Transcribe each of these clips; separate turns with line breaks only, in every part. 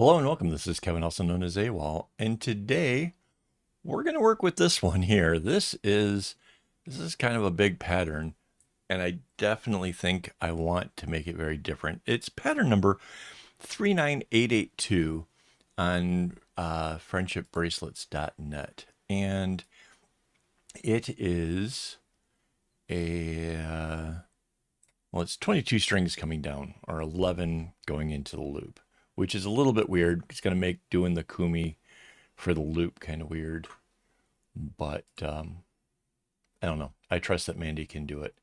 Hello and welcome. This is Kevin, also known as AWOL, and today we're going to work with this one here. This is kind of a big pattern, and I definitely think I want to make it very different. It's pattern number 39882 on friendshipbracelets.net, and it is a well, it's 22 strings coming down, or 11 going into the loop, which is a little bit weird. It's going to make doing the kumi for the loop kind of weird, but I don't know. I trust that Mandy can do it.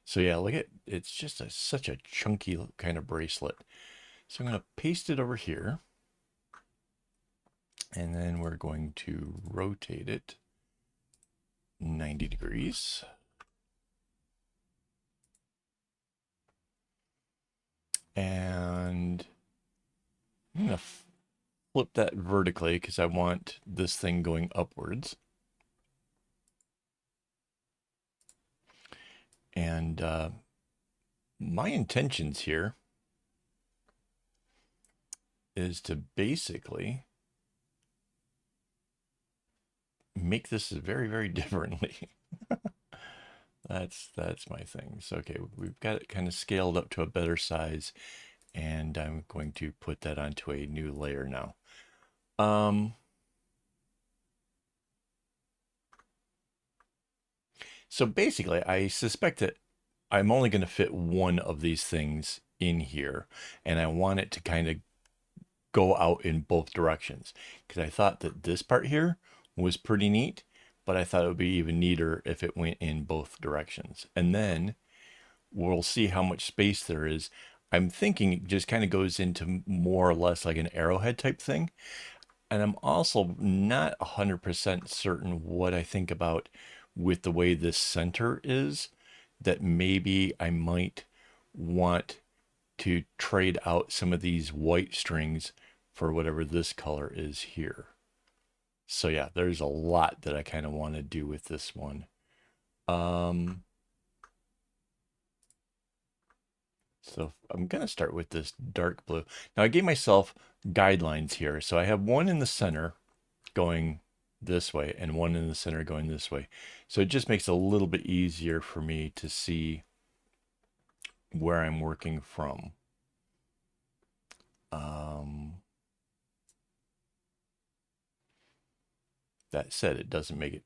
So yeah, look at it's just such a chunky kind of bracelet. So I'm going to paste it over here, and then we're going to rotate it 90 degrees. And I'm going to flip that vertically because I want this thing going upwards. And my intentions here is to basically make this very, very differently. That's my thing. So okay, we've got it kind of scaled up to a better size, and I'm going to put that onto a new layer now. So basically, I suspect that I'm only going to fit one of these things in here, and I want it to kind of go out in both directions because I thought that this part here was pretty neat, but I thought it would be even neater if it went in both directions. And then we'll see how much space there is. I'm thinking it just kind of goes into more or less like an arrowhead type thing. And I'm also not 100% certain what I think about with the way this center is, that maybe I might want to trade out some of these white strings for whatever this color is here. So yeah, there's a lot that I kind of want to do with this one. So I'm going to start with this dark blue. Now I gave myself guidelines here. So I have one in the center going this way and one in the center going this way. So it just makes it a little bit easier for me to see where I'm working from. That said, it doesn't make it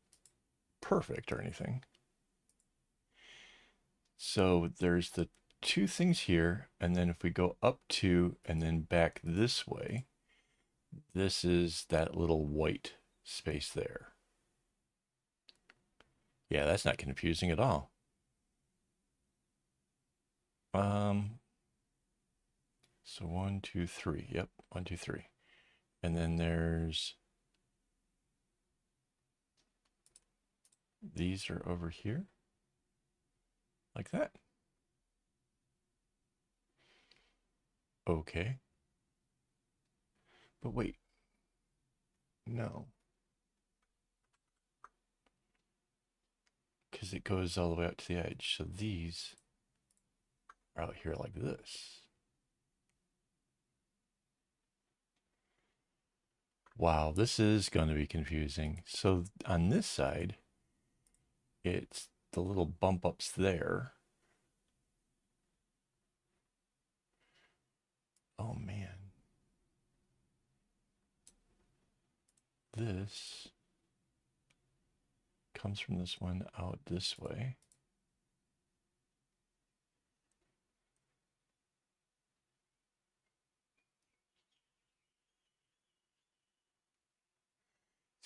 perfect or anything. So there's the two things here, and then if we go up two and then back this way, this is that little white space there. Yeah, that's not confusing at all. So 1, 2, 3. Yep, 1, 2, 3. And then there's these are over here, like that. Okay. But wait, no. Because it goes all the way out to the edge. So these are out here like this. Wow, this is going to be confusing. So on this side, it's the little bump ups there. Oh man. This comes from this one out this way.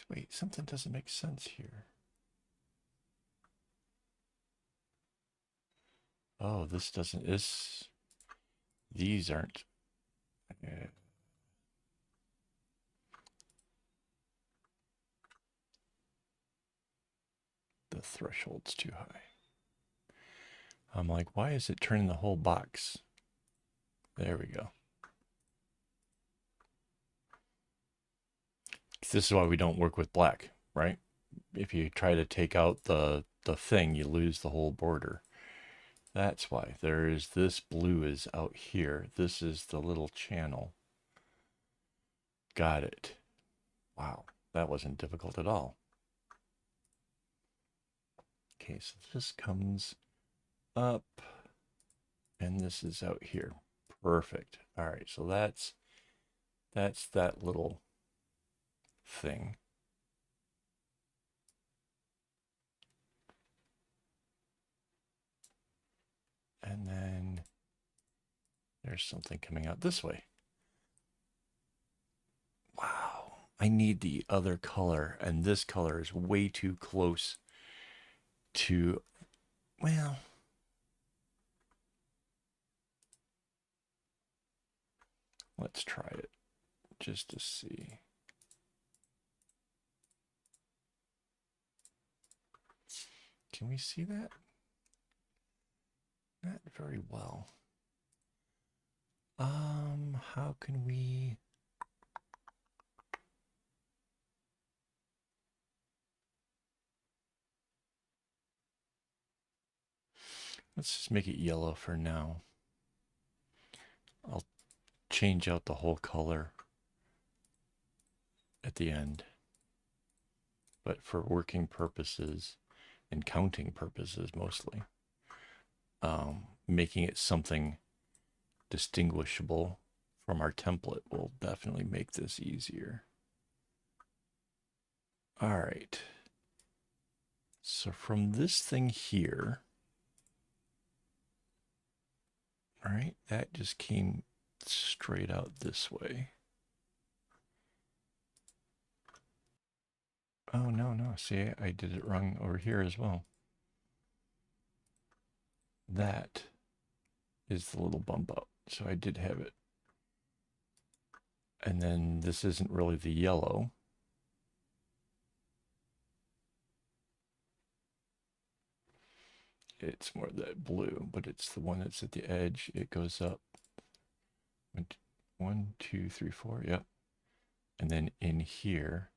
Wait, something doesn't make sense here. Oh, this doesn't, these aren't. The threshold's too high. I'm like, why is it turning the whole box? There we go. This is why we don't work with black, right? If you try to take out the thing, you lose the whole border. That's why. There is this blue is out here. This is the little channel. Got it. Wow, that wasn't difficult at all. Okay, so this comes up and this is out here. Perfect. All right, so that's that little thing. And then there's something coming out this way. Wow, I need the other color, and this color is way too close to, well, let's try it just to see. Can we see that? Not very well. How can we? Let's just make it yellow for now. I'll change out the whole color at the end. But for working purposes and counting purposes mostly, making it something distinguishable from our template will definitely make this easier. All right. So from this thing here, all right, that just came straight out this way. Oh, no. See, I did it wrong over here as well. That is the little bump out. So I did have it. And then this isn't really the yellow. It's more that blue, but it's the one that's at the edge. It goes up. 1, 2, 3, 4. Yep. And then in here.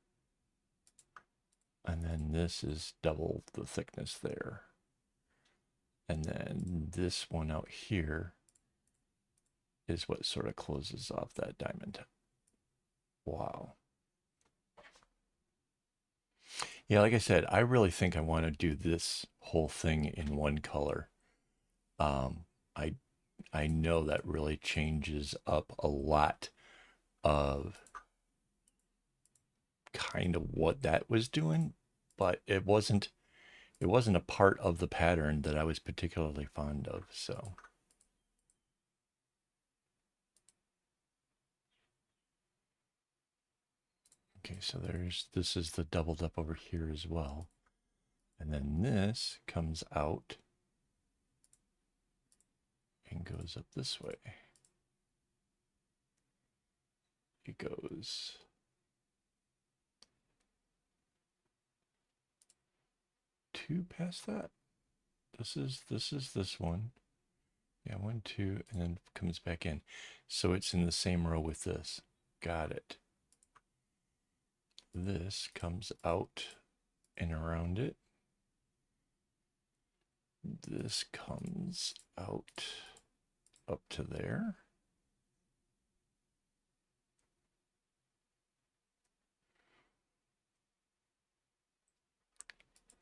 And then this is double the thickness there. And then this one out here is what sort of closes off that diamond. Wow. Yeah, like I said, I really think I want to do this whole thing in one color. Um, I I know that really changes up a lot of kind of what that was doing, but it wasn't a part of the pattern that I was particularly fond of. So okay, so this is the doubled up over here as well. And then this comes out and goes up this way. It goes two past that. This is this one. Yeah, 1, 2, and then comes back in. So it's in the same row with this. Got it. This comes out and around it. This comes out up to there.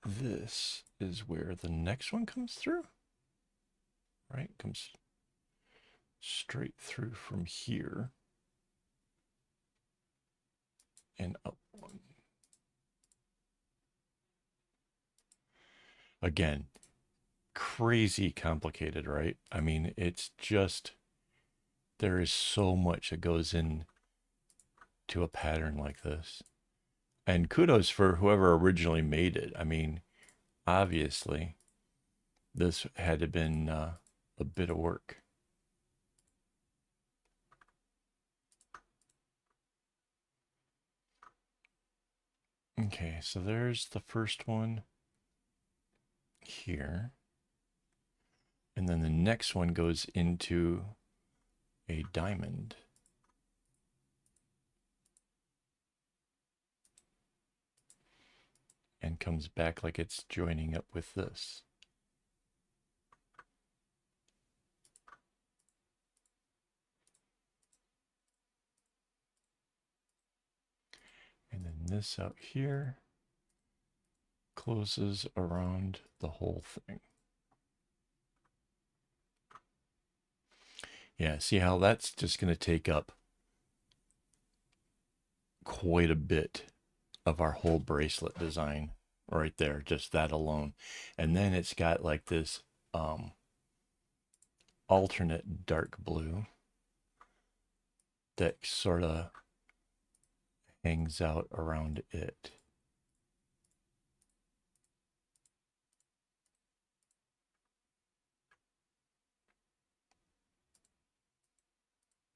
This is where the next one comes through. Right? Comes straight through from here and up one. Again, crazy complicated, right? I mean, it's just, there is so much that goes in to a pattern like this. And kudos for whoever originally made it. I mean, obviously, this had to have been a bit of work. Okay, so there's the first one here. And then the next one goes into a diamond. And comes back like it's joining up with this. And this out here closes around the whole thing. Yeah, see how that's just going to take up quite a bit of our whole bracelet design right there, just that alone. And then it's got like this alternate dark blue that sort of hangs out around it.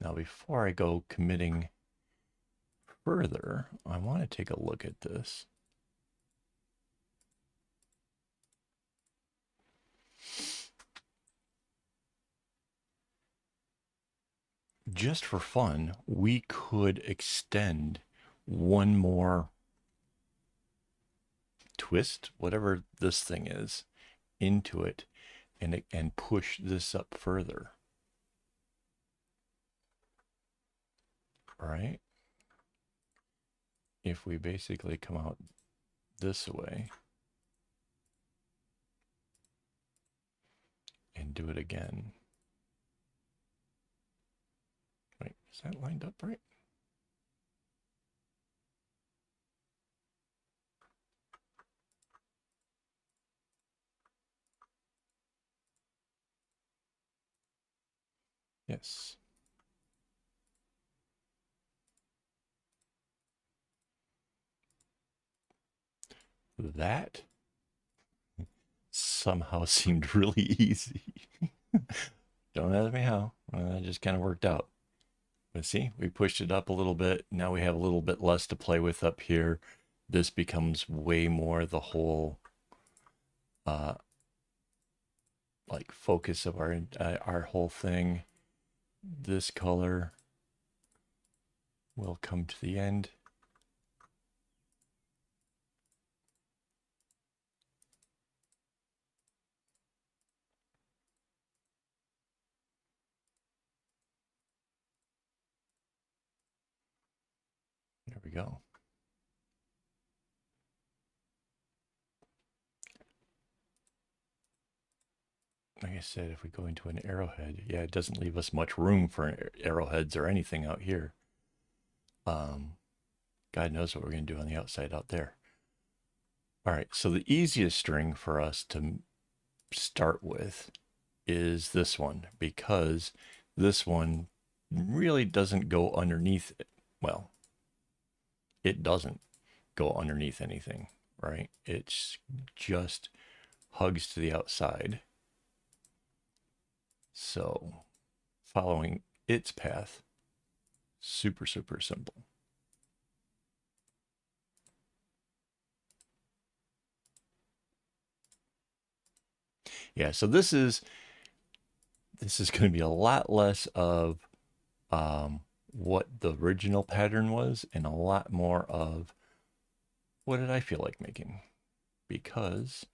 Now, before I go committing further, I want to take a look at this. Just for fun, we could extend one more twist, whatever this thing is, into it and push this up further. Right? If we basically come out this way and do it again. Wait, is that lined up right? Yes. That somehow seemed really easy. Don't ask me how. It just kind of worked out. But see, we pushed it up a little bit. Now we have a little bit less to play with up here. This becomes way more the whole uh, like focus of our whole thing. This color will come to the end. There we go. Like I said, if we go into an arrowhead, yeah, it doesn't leave us much room for arrowheads or anything out here. God knows what we're going to do on the outside out there. All right, so the easiest string for us to start with is this one, because this one really doesn't go underneath it. Well, it doesn't go underneath anything, right? It's just hugs to the outside. So following its path, super, super simple. Yeah, so this is going to be a lot less of what the original pattern was and a lot more of what did I feel like making, because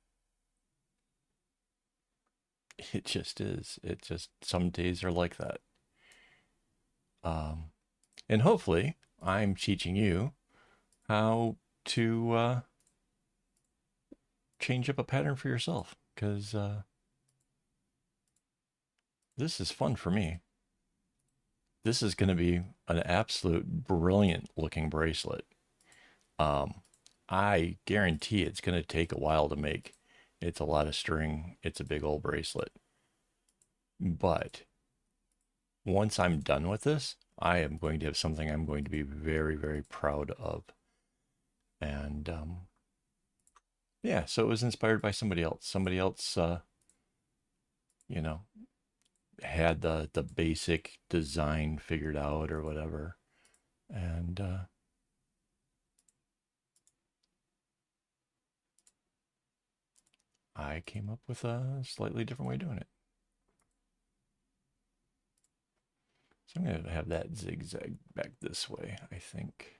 it just is. It just, some days are like that. And hopefully I'm teaching you how to change up a pattern for yourself, because this is fun for me. This is going to be an absolute brilliant looking bracelet. I guarantee it's going to take a while to make. It's a lot of string. It's a big old bracelet. But once I'm done with this, I am going to have something I'm going to be very, very proud of. And yeah, so it was inspired by somebody else. Somebody else, you know, had the basic design figured out or whatever. And I came up with a slightly different way of doing it. So I'm going to have that zigzag back this way, I think.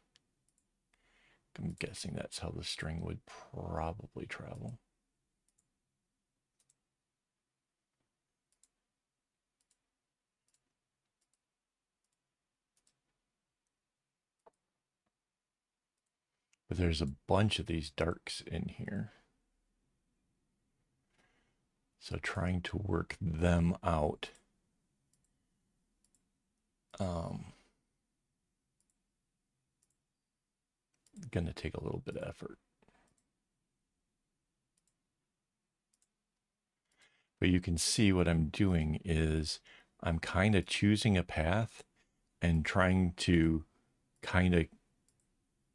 I'm guessing that's how the string would probably travel. But there's a bunch of these darks in here. So trying to work them out. Gonna take a little bit of effort. But you can see what I'm doing is I'm kind of choosing a path and trying to kind of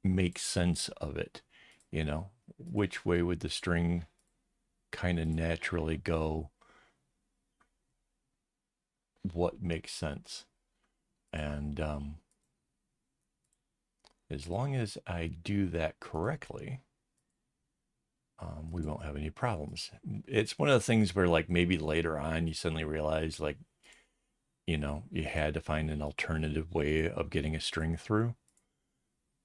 make sense of it. You know, which way would the string kind of naturally go? What makes sense? And as long as I do that correctly, we won't have any problems. It's one of the things where, like, maybe later on you suddenly realize, like, you know, you had to find an alternative way of getting a string through.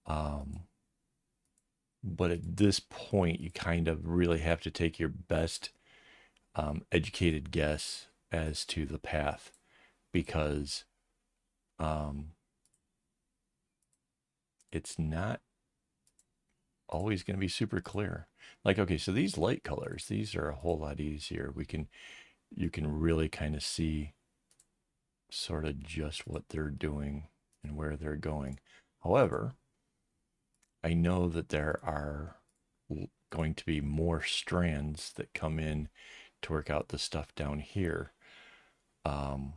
But at this point, you kind of really have to take your best educated guess as to the path, because it's not always going to be super clear. Like, okay, so these light colors, these are a whole lot easier. You can really kind of see sort of just what they're doing and where they're going. However, I know that there are going to be more strands that come in to work out the stuff down here. Um,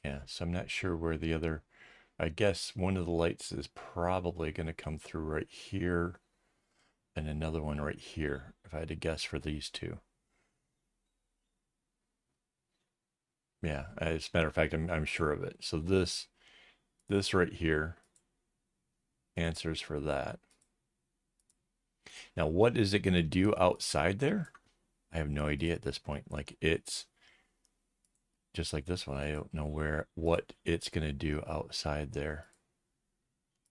yeah, so I'm not sure where the other, I guess one of the lights is probably going to come through right here and another one right here, if I had to guess for these two. Yeah, as a matter of fact, I'm sure of it. So this right here answers for that. Now, what is it going to do outside there? I have no idea at this point. Like, it's just like this one. I don't know what it's going to do outside there.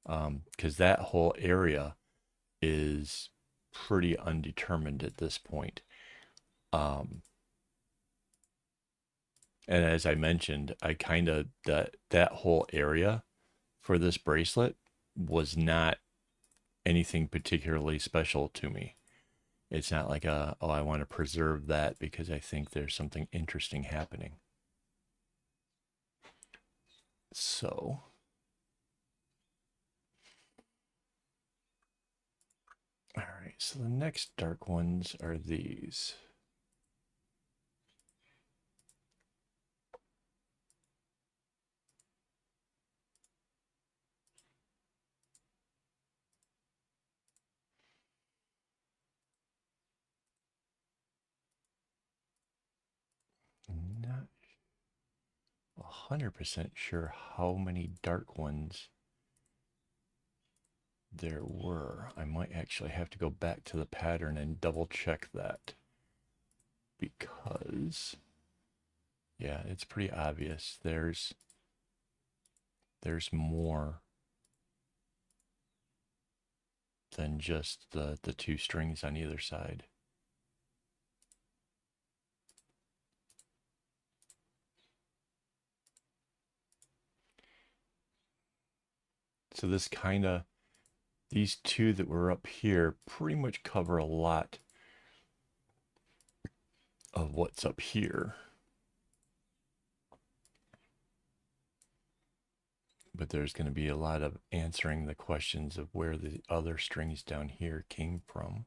Because that whole area is pretty undetermined at this point. Um, and as I mentioned, I kind of that whole area for this bracelet was not anything particularly special to me. It's not like oh, I want to preserve that because I think there's something interesting happening. So, all right. So the next dark ones are these. Not 100% sure how many dark ones there were. I might actually have to go back to the pattern and double check that, because yeah, it's pretty obvious. There's more than just the two strings on either side. So these two that were up here pretty much cover a lot of what's up here. But there's going to be a lot of answering the questions of where the other strings down here came from.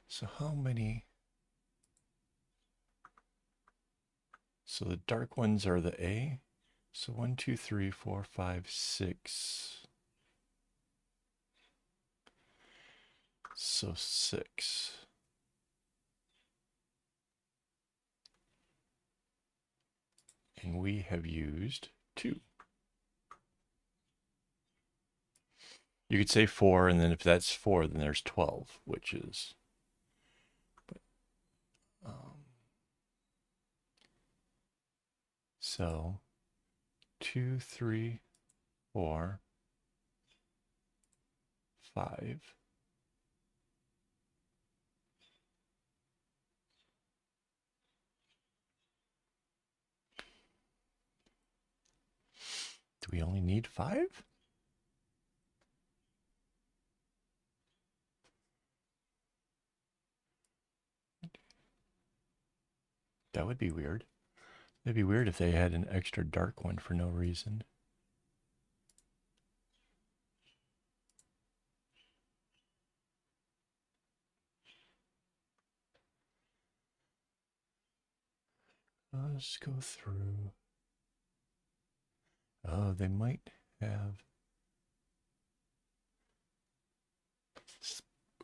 So how many? So the dark ones are the A. So 1, 2, 3, 4, 5, 6. So 6. And we have used 2. You could say 4, and then if that's 4, then there's 12, which is. But, so 2, 3, 4, 5. Do we only need 5? That would be weird. It'd be weird if they had an extra dark one for no reason. Let's go through. Oh, they might have.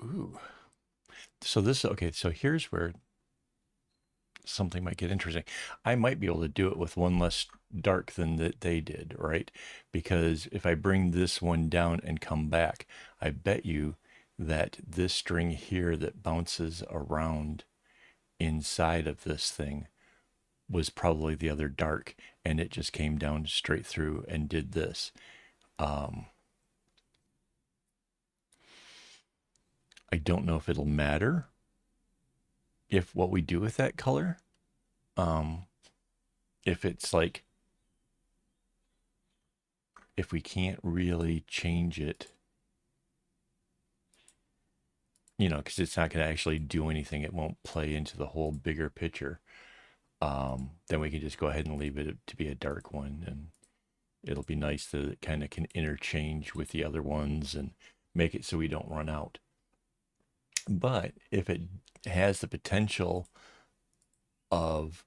Ooh. So this, okay, so here's where something might get interesting. I might be able to do it with one less dark than that they did, right? Because if I bring this one down and come back, I bet you that this string here that bounces around inside of this thing was probably the other dark, and it just came down straight through and did this. I don't know if it'll matter if what we do with that color. Um, if it's like, if we can't really change it, you know, because it's not going to actually do anything, it won't play into the whole bigger picture. Then we can just go ahead and leave it to be a dark one, and it'll be nice that it kind of can interchange with the other ones and make it so we don't run out. But if it has the potential of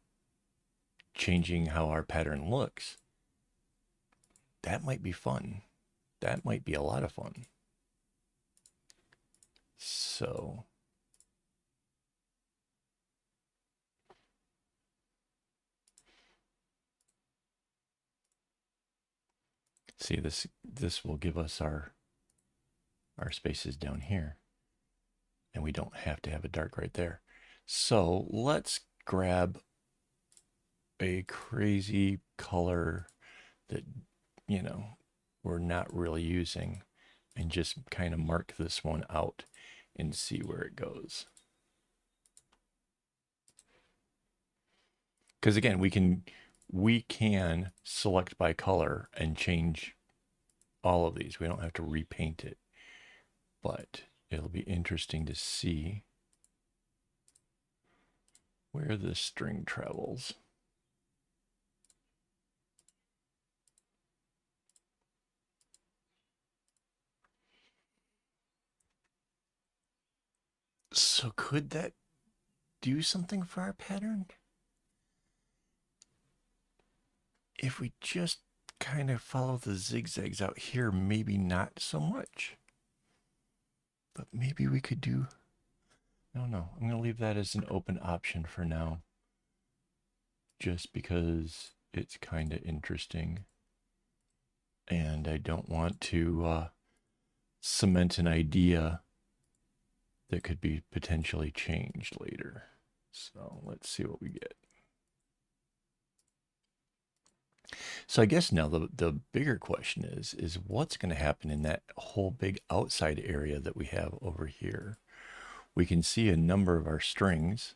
changing how our pattern looks, that might be fun. That might be a lot of fun. So see, this will give us our spaces down here, and we don't have to have a dark right there. So let's grab a crazy color that, you know, we're not really using, and just kind of mark this one out and see where it goes. Because again, we can select by color and change all of these. We don't have to repaint it, but it'll be interesting to see where this string travels. So could that do something for our pattern? If we just kind of follow the zigzags out here, maybe not so much. But maybe we could do. No, no. I'm going to leave that as an open option for now, just because it's kind of interesting. And I don't want to cement an idea that could be potentially changed later. So let's see what we get. So I guess now the bigger question is what's going to happen in that whole big outside area that we have over here? We can see a number of our strings.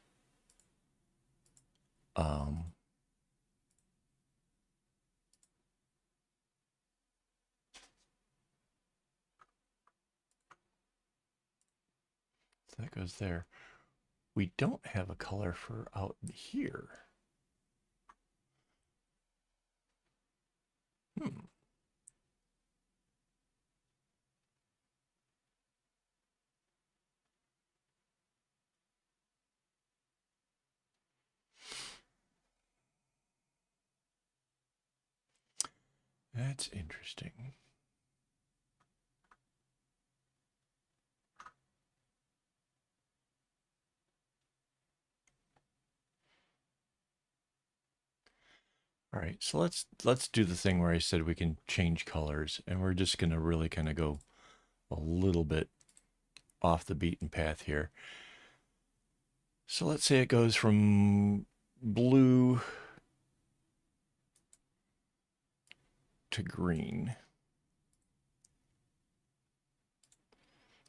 So that goes there. We don't have a color for out here. Hmm. That's interesting. All right, so let's do the thing where I said we can change colors, and we're just gonna really kind of go a little bit off the beaten path here. So let's say it goes from blue to green.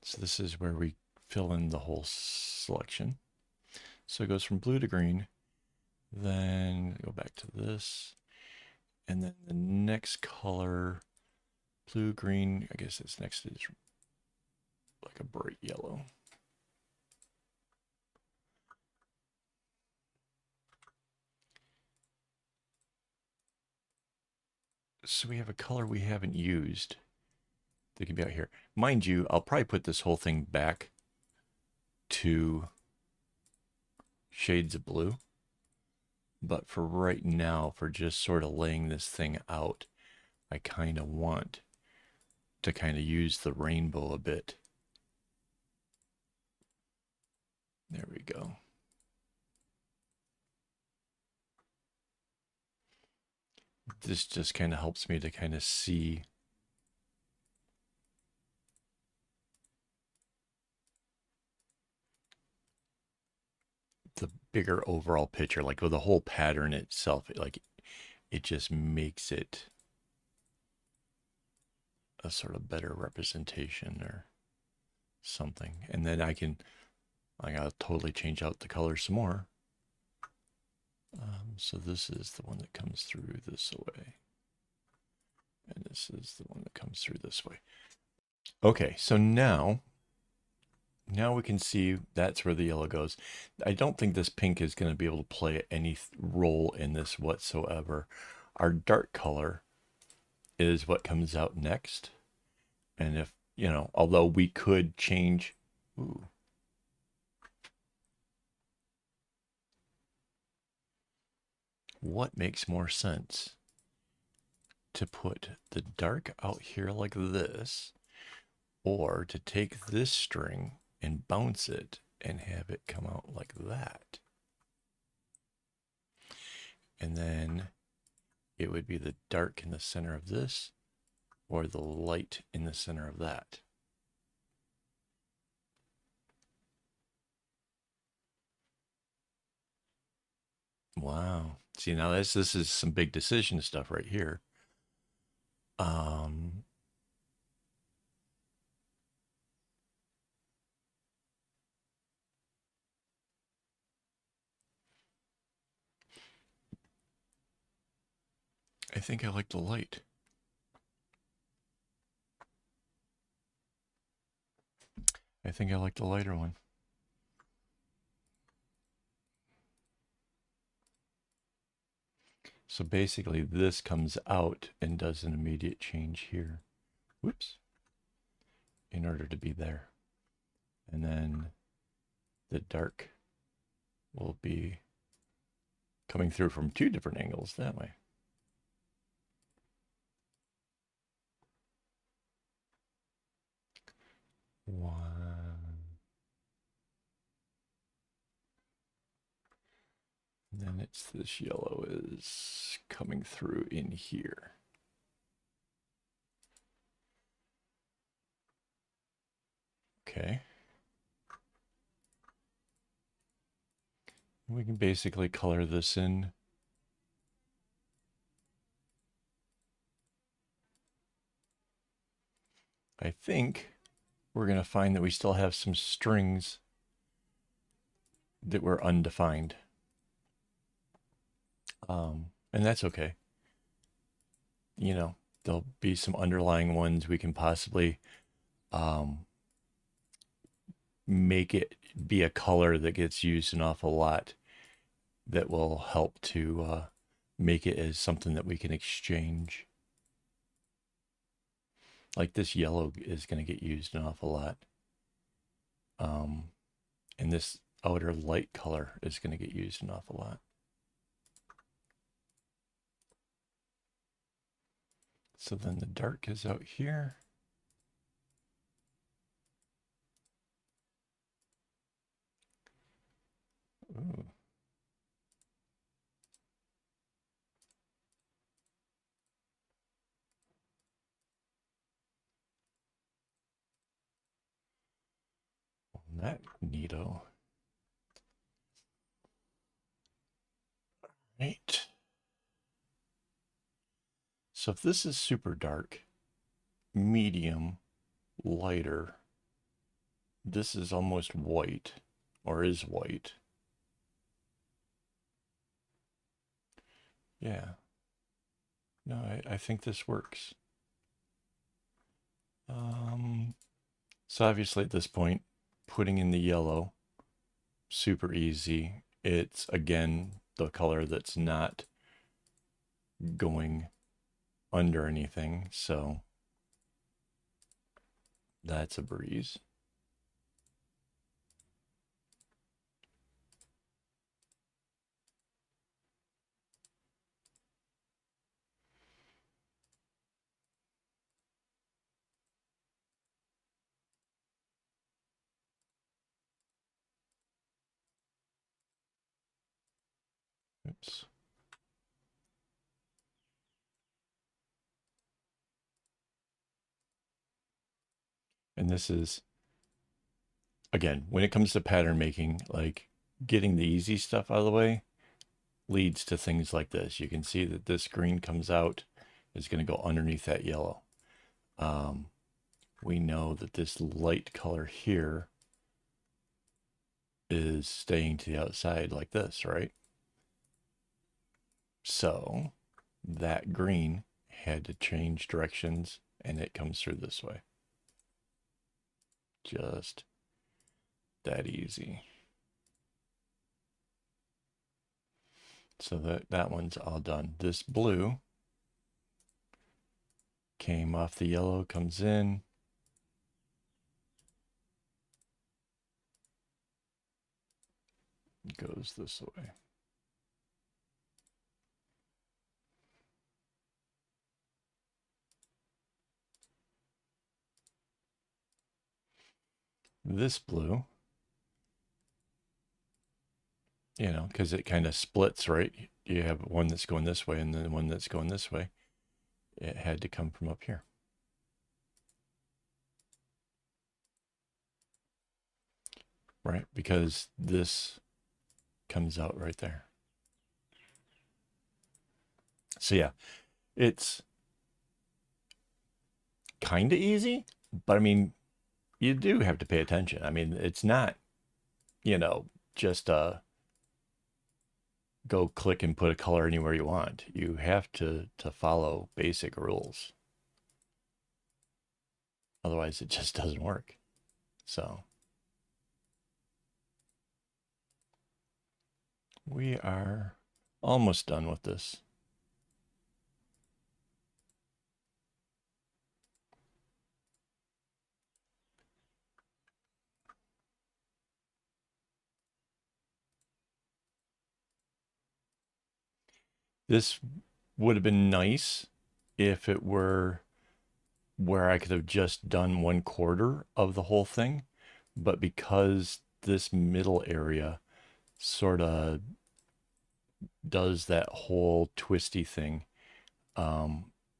So this is where we fill in the whole selection. So it goes from blue to green, then go back to this, and then the next color, blue, green, I guess this next is like a bright yellow. So we have a color we haven't used that can be out here. Mind you, I'll probably put this whole thing back to shades of blue. But for right now, for just sort of laying this thing out, I kind of want to kind of use the rainbow a bit. There we go. This just kind of helps me to kind of see the bigger overall picture, like with the whole pattern itself, it just makes it a sort of better representation or something. And then I gotta totally change out the colors some more. So this is the one that comes through this way. And this is the one that comes through this way. Okay, so now we can see that's where the yellow goes. I don't think this pink is going to be able to play any role in this whatsoever. Our dark color is what comes out next. And if, although we could change, ooh, what makes more sense? To put the dark out here like this, or to take this string and bounce it and have it come out like that. And then it would be the dark in the center of this, or the light in the center of that. Wow. See, now this is some big decision stuff right here. I think I like the light. I think I like the lighter one. So basically this comes out and does an immediate change here. Whoops. In order to be there. And then the dark will be coming through from two different angles that way. One. And then it's this yellow is coming through in here. Okay. We can basically color this in. I think we're going to find that we still have some strings that were undefined. And that's okay. There'll be some underlying ones we can possibly make it be a color that gets used an awful lot that will help to make it as something that we can exchange. Like this yellow is going to get used an awful lot. And this outer light color is going to get used an awful lot. So then the dark is out here. Ooh. that neato. Right. So if this is super dark, medium, lighter, this is almost white, or is white. Yeah. No, I think this works. So obviously at this point, putting in the yellow, super easy. It's, again, the color that's not going under anything, so that's a breeze. Oops. And this is, again, when it comes to pattern making, like getting the easy stuff out of the way leads to things like this. You can see that this green comes out, is going to go underneath that yellow. We know that this light color here is staying to the outside like this, right? So that green had to change directions and it comes through this way. Just that easy. So that one's all done. This blue came off the yellow, comes in. Goes this way. This blue, you know, because it kind of splits, right? You have one that's going this way and then one that's going this way. It had to come from up here. Right? Because this comes out right there. So yeah, it's kind of easy, but I mean, you do have to pay attention. I mean, it's not, you know, just go click and put a color anywhere you want. You have to follow basic rules. Otherwise, it just doesn't work. So we are almost done with this. This would have been nice if it were where I could have just done 1/4 of the whole thing. But because this middle area sort of does that whole twisty thing,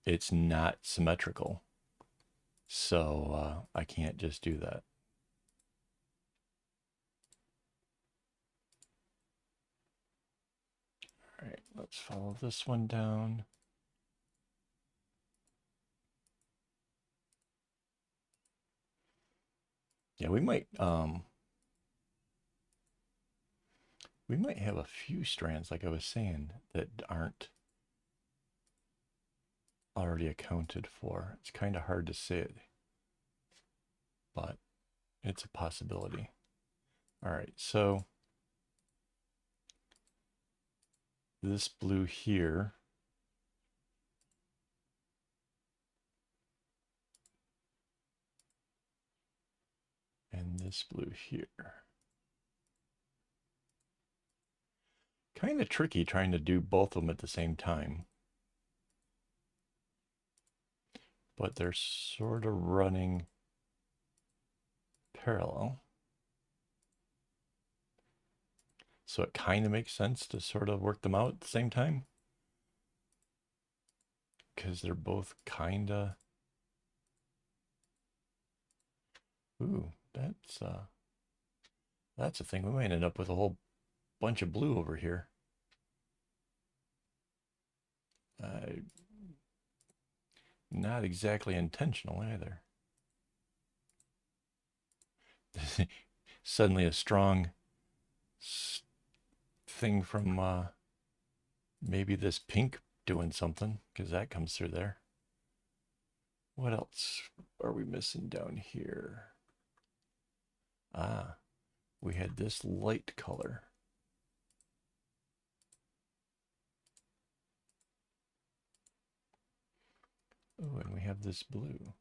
it's not symmetrical. So I can't just do that. All right, let's follow this one down. Yeah, we might have a few strands, like I was saying, that aren't already accounted for. It's kind of hard to say it, but it's a possibility. All right, so this blue here and this blue here. Kind of tricky trying to do both of them at the same time. But they're sort of running parallel. So it kind of makes sense to sort of work them out at the same time. Because they're both kind of... Ooh, that's... That's the thing. We might end up with a whole bunch of blue over here. Not exactly intentional either. Suddenly a strong thing from maybe this pink doing something, because that comes through there. What else are we missing down here? Ah, we had this light color. Oh, and we have this blue.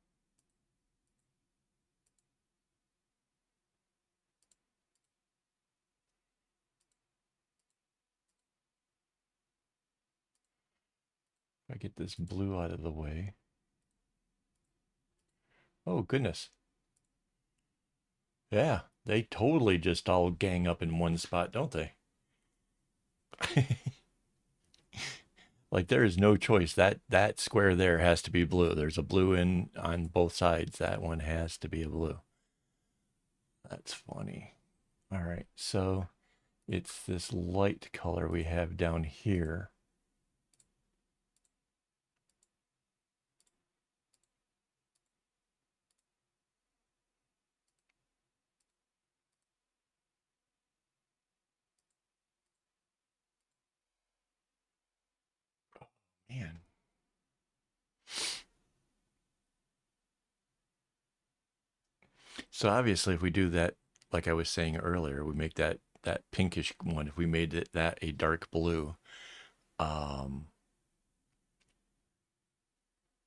If I get this blue out of the way. Oh, goodness. Yeah, they totally just all gang up in one spot, don't they? Like there is no choice. That square there has to be blue. There's a blue in on both sides. That one has to be a blue. That's funny. All right, so it's this light color we have down here. Man. So obviously if we do that, like I was saying earlier, we make that pinkish one, if we made it that a dark blue, um,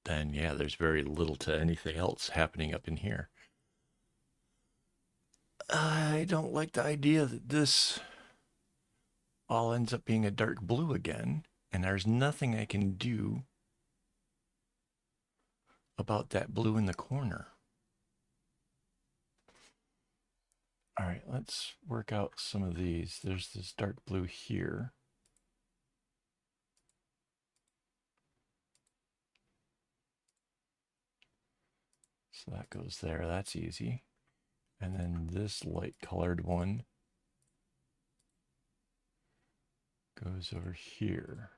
then yeah, there's very little to anything else happening up in here. I don't like the idea that this all ends up being a dark blue again, and there's nothing I can do about that blue in the corner. All right, let's work out some of these. There's this dark blue here. So that goes there, that's easy. And then this light colored one goes over here.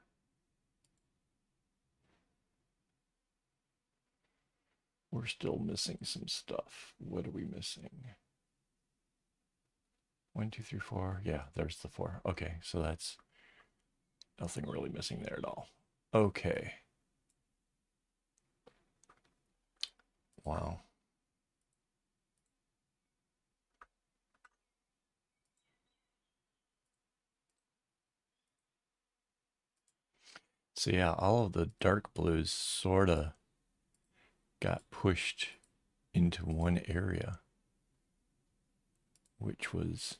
We're still missing some stuff. What are we missing? 1, 2, 3, 4. Yeah, there's the 4. Okay, so that's nothing really missing there at all. Okay. Wow. So yeah, all of the dark blues sort of got pushed into one area, which was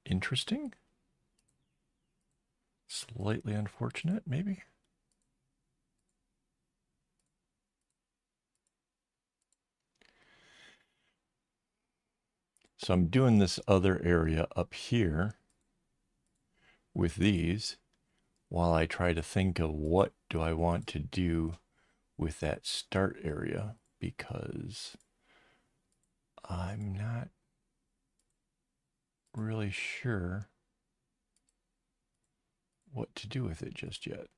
interesting. Slightly unfortunate, maybe. So I'm doing this other area up here with these while I try to think of what do I want to do with that start area, because I'm not really sure what to do with it just yet.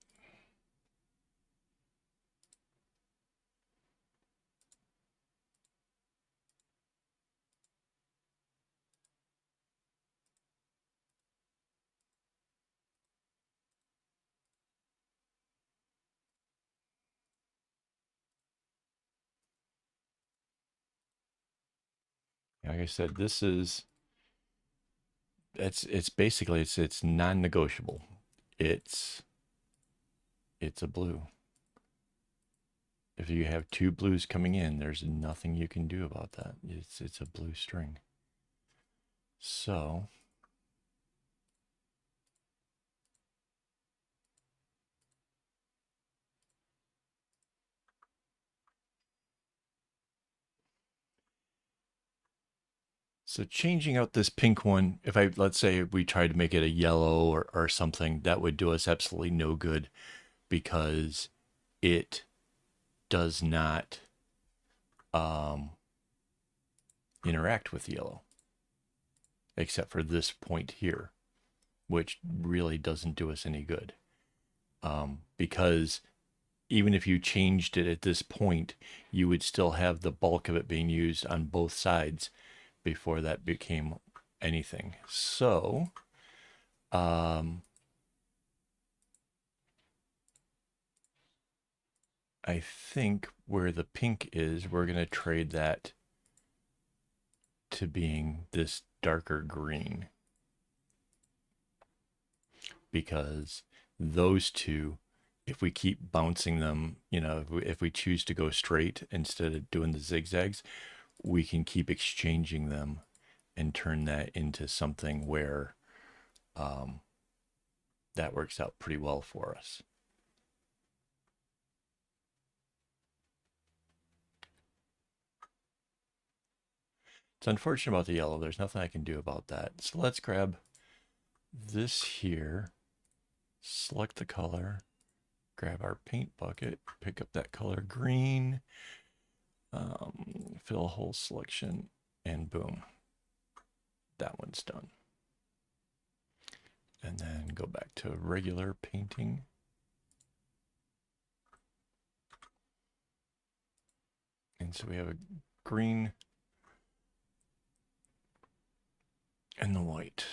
Like I said, this is it's basically it's non-negotiable. It's it's a blue. If you have two blues coming in, there's nothing you can do about that. It's a blue string. So so changing out this pink one, if I let's say we tried to make it a yellow or something, that would do us absolutely no good, because it does not interact with the yellow, except for this point here, which really doesn't do us any good. Because even if you changed it at this point, you would still have the bulk of it being used on both sides before that became anything. So, I think where the pink is, we're going to trade that to being this darker green, because those two, if we keep bouncing them, you know, if we choose to go straight instead of doing the zigzags, we can keep exchanging them and turn that into something where that works out pretty well for us. It's unfortunate about the yellow. There's nothing I can do about that. So let's grab this here, select the color, grab our paint bucket, pick up that color green, fill a whole selection, and boom, that one's done. And then go back to regular painting. And so we have a green and the white.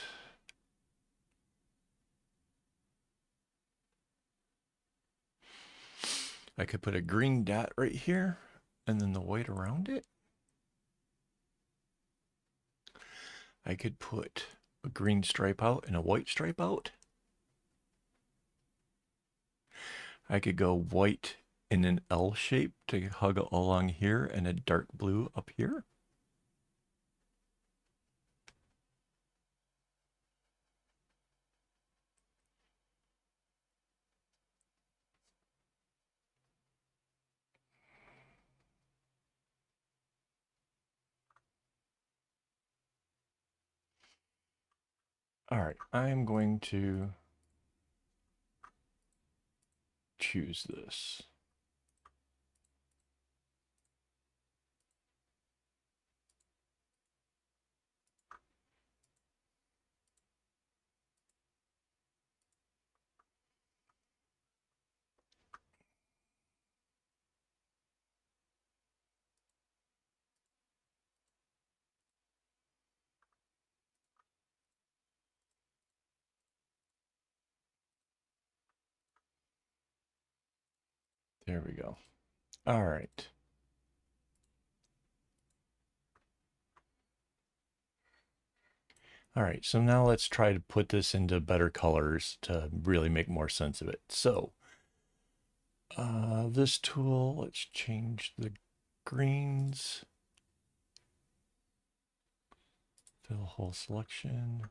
I could put a green dot right here and then the white around it. I could put a green stripe out and a white stripe out. I could go white in an L shape to hug along here and a dark blue up here. All right, I'm going to choose this. There we go. All right. All right, so now let's try to put this into better colors to really make more sense of it. So this tool, let's change the greens, fill a whole selection,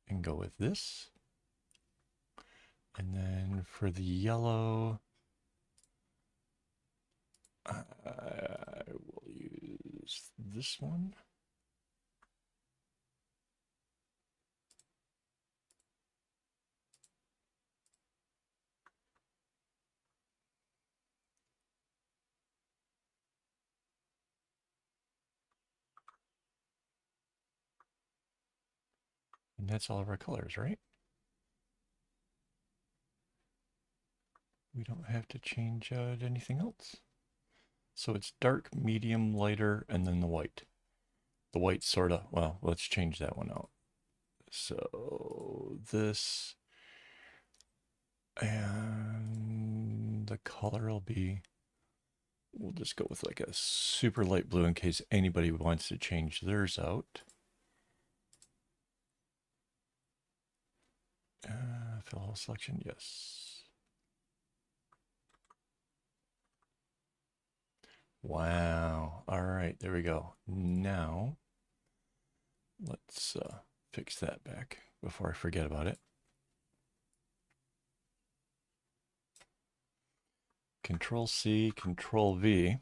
and go with this. And then for the yellow, I will use this one. And that's all of our colors, right? We don't have to change anything else. So it's dark, medium, lighter, and then the white. The white sort of, well, let's change that one out. So this, and the color will be, we'll just go with like a super light blue in case anybody wants to change theirs out. Fill whole selection, yes. Wow. All right, there we go. Now, let's fix that back before I forget about it. Control C, Control V.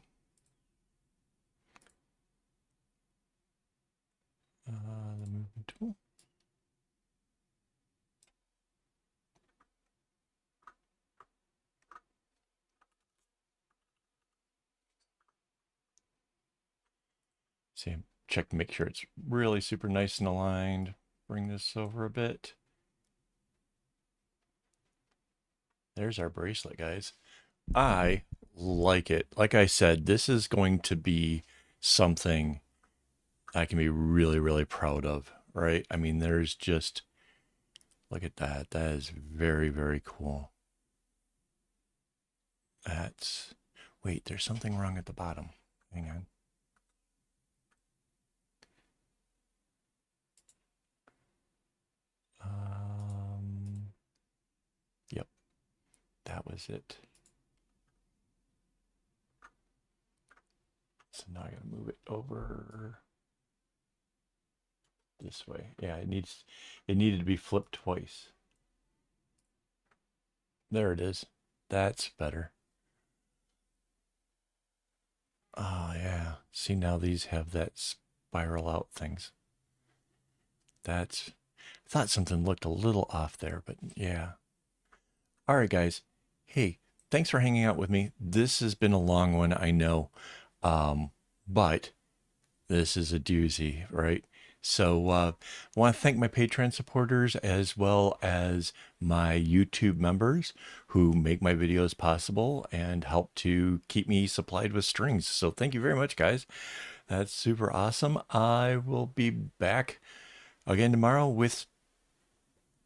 The movement tool. See, I'm check to make sure it's really super nice and aligned. Bring this over a bit. There's our bracelet, guys. I like it. Like I said, this is going to be something I can be really, really proud of, right? I mean, there's just, look at that. That is very, very cool. That's, wait, there's something wrong at the bottom. Hang on. Yep, that was it. So now I gotta move it over this way. Yeah, it needed to be flipped twice. There it is. That's better. Oh yeah. See, now these have that spiral out things. That's, I thought something looked a little off there, but yeah. All right, guys. Hey, thanks for hanging out with me. This has been a long one, I know. But this is a doozy, right? So I want to thank my Patreon supporters as well as my YouTube members who make my videos possible and help to keep me supplied with strings. So thank you very much, guys. That's super awesome. I will be back again tomorrow with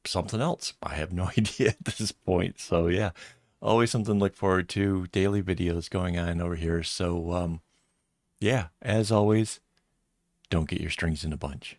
something else. I have no idea at this point. So yeah, always something to look forward to. Daily videos going on over here. So yeah, as always, don't get your strings in a bunch.